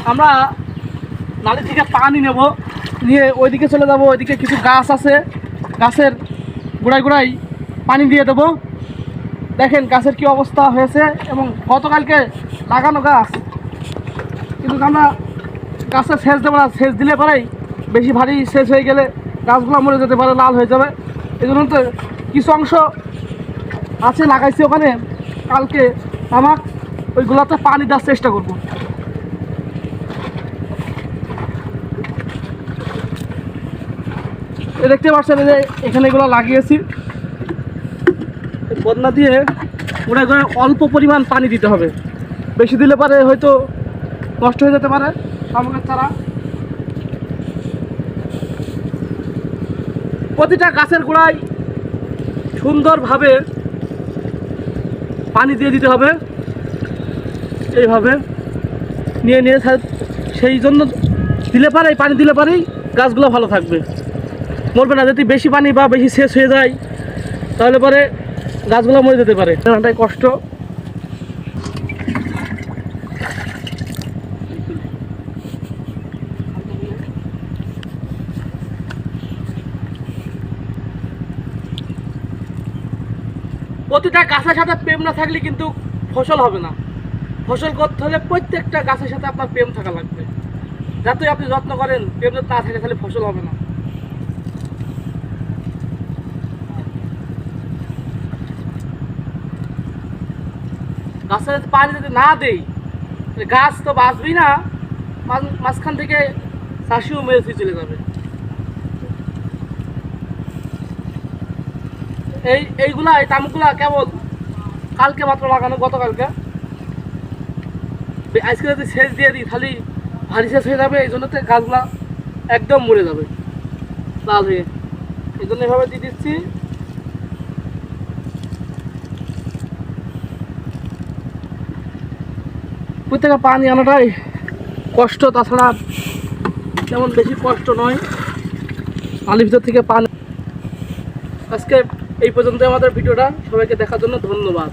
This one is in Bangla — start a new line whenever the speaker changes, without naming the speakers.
আমরা নালি থেকে পানি নেব, নিয়ে ওইদিকে চলে যাব। ওইদিকে কিছু গাছ আছে, গাছের গোড়ায় গোড়ায় পানি দিয়ে দেবো। দেখেন গাছের কি অবস্থা হয়েছে, এবং গতকালকে লাগানো গাছ, কিন্তু আমরা গাছে সেচ দেবো না। সেচ দিলে পরেই বেশি ভারী সেচ হয়ে গেলে গাছগুলো মরে যেতে পারে, লাল হয়ে যাবে। এই জন্য তো কিছু অংশ আছে লাগাইছি ওখানে, কালকে আমার ওইগুলোতে পানি দেওয়ার চেষ্টা করব। দেখতে পাচ্ছেন যে এখানে এগুলো লাগিয়েছি, বন্যা দিয়ে ওরা করে অল্প পরিমাণ পানি দিতে হবে, বেশি দিলে পারে হয়তো নষ্ট হয়ে যেতে পারে শামুকের চারা। প্রতিটা গাছের গোড়ায় সুন্দরভাবে পানি দিয়ে দিতে হবে, এইভাবে নিয়ে নিয়ে। সেই জন্য দিলে পারেই পানি দিলে পারেই গাছগুলো ভালো থাকবে, মরবে না। যদি বেশি পানি বা বেশি শেষ হয়ে যায় তাহলে পরে গাছগুলো মরে যেতে পারে, এটাই কষ্ট। প্রতিটা গাছের সাথে প্রেম না থাকলে কিন্তু ফসল হবে না। ফসল করতে হলে প্রত্যেকটা গাছের সাথে আপনার প্রেম থাকা লাগবে। যতই আপনি যত্ন করেন, প্রেম যদি না থাকে তাহলে ফসল হবে না। গাছের পানি যদি না দেই গাছ তো বাঁচবেই না, মাঝখান থেকে চাষিও মেরে চলে যাবে। এইগুলা এই তামুকগুলা কেবল কালকে মাত্র লাগানো, গতকালকে। আজকে যদি সেচ দিয়ে দিই তাহলে ভারী শেষ হয়ে যাবে, এই জন্য গাছগুলা একদম মরে যাবে লাল হয়ে। এই জন্য এভাবে দিয়ে দিচ্ছি। প্রত্যেকে পানি আনাটাই কষ্ট, তাছাড়া তেমন বেশি কষ্ট নয়। নালির ভিতর থেকে পানি। আজকে এই পর্যন্ত আমাদের ভিডিওটা, সবাইকে দেখার জন্য ধন্যবাদ।